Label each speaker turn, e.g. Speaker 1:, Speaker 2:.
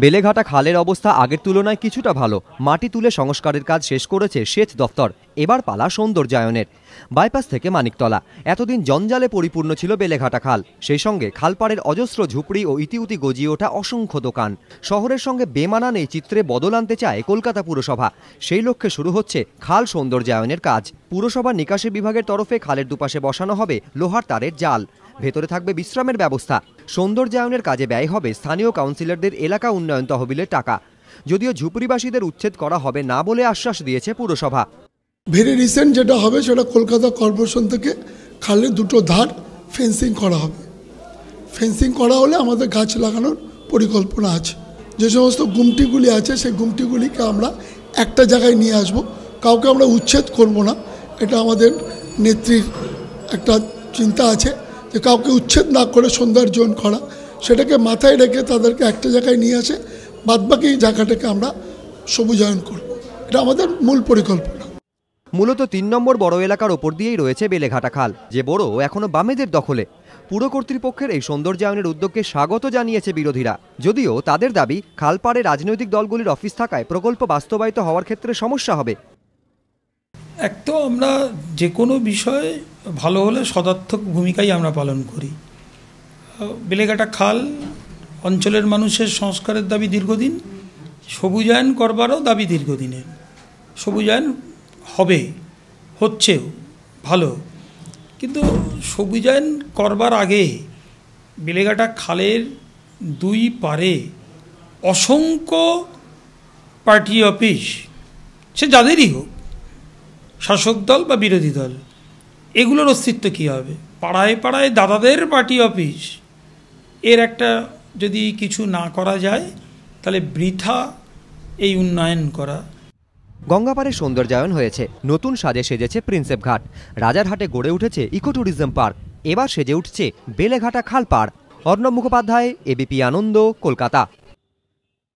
Speaker 1: বেলেঘাটা খালের অবস্থা আগের তুলনায় কিছুটা ভালো। মাটি তুলে সংস্কারের কাজ শেষ করেছে সেচ দফতর। এবার পালা সৌন্দর্যায়নের। বাইপাস থেকে মানিকতলা এতদিন জঞ্জালে পরিপূর্ণ ছিল বেলেঘাটা খাল। সেই সঙ্গে খালপাড়ের অজস্র ঝুপড়ি ও ইতিউতি গজিয়ে ওঠা অসংখ্য দোকান। শহরের সঙ্গে বেমানান এই চিত্রে বদল আনতে চায় কলকাতা পুরসভা। সেই লক্ষ্যে শুরু হচ্ছে খাল সৌন্দর্যায়নের কাজ। পুরসভার নিকাশি বিভাগের তরফে খালের দুপাশে বসানো হবে লোহার তারের জাল। ভেতরে থাকবে বিশ্রামের ব্যবস্থা। সৌন্দর্যায়নের কাজে ব্যয় হবে স্থানীয় কাউন্সিলরদের এলাকা উন্নয়ন তহবিলের টাকা। যদিও ঝুপড়িবাসীদের উচ্ছেদ করা হবে না বলে আশ্বাস দিয়েছে পুরসভা।
Speaker 2: ভেরি রিসেন্ট যেটা হবে সেটা কলকাতা কর্পোরেশন থেকে খালের দুটো ধার ফেন্সিং করা হবে। ফেন্সিং করা হলে আমাদের গাছ লাগানোর পরিকল্পনা আছে। যে সমস্ত গুমটিগুলি আছে সেই গুমটিগুলিকে আমরা একটা জায়গায় নিয়ে আসব। কাউকে আমরা উচ্ছেদ করব না, এটা আমাদের নেত্রীর একটা চিন্তা আছে যে কাউকে উচ্ছেদ না করে সৌন্দর্যায়ন করা, সেটাকে মাথায় রেখে তাদেরকে একটা জায়গায় নিয়ে আসে, বাদবাকি জায়গাটাকে আমরা সবুজায়ন করব। এটা আমাদের মূল পরিকল্পনা।
Speaker 1: মূলত ৩ নম্বর বড় এলাকার ওপর দিয়েই রয়েছে বেলেঘাটা খাল, যে বড় এখনো বামেদের দখলে। পুর কর্তৃপক্ষের এই সৌন্দর্যায়নের উদ্যোগকে স্বাগত জানিয়েছে বিরোধীরা। যদিও তাদের দাবি, খালপাড়ে রাজনৈতিক দলগুলির অফিস থাকায় প্রকল্প বাস্তবায়িত হওয়ার ক্ষেত্রে সমস্যা হবে।
Speaker 3: এক তো আমরা যে কোনো বিষয়ে ভালো হলে সদার্থক ভূমিকাই আমরা পালন করি। বেলেঘাটা খাল অঞ্চলের মানুষের সংস্কারের দাবি দীর্ঘদিন, সবুজায়ন করবারও দাবি দীর্ঘদিনের। সবুজায়ন হবে, হচ্ছেও ভালো, কিন্তু সবুজায়ন করবার আগে বেলেঘাটা খালের দুই পারে অসংখ্য পার্টি অফিস, সে যাদেরই হোক, শাসক দল বা বিরোধী দল, এগুলোর অস্তিত্ব কী হবে? পাড়ায় পাড়ায় দাদাদের পার্টি অফিস, এর একটা যদি কিছু না করা যায় তাহলে বৃথা এই উন্নয়ন করা।
Speaker 1: গঙ্গাপাড়ে সৌন্দর্যায়ন হয়েছে, নতুন সাজে সেজেছে প্রিন্সেপ ঘাট। রাজারহাটে গড়ে উঠেছে ইকো ট্যুরিজম পার্ক। এবার সেজে উঠছে বেলেঘাটা খালপাড়। অর্ণব মুখোপাধ্যায়, এবিপি আনন্দ, কলকাতা।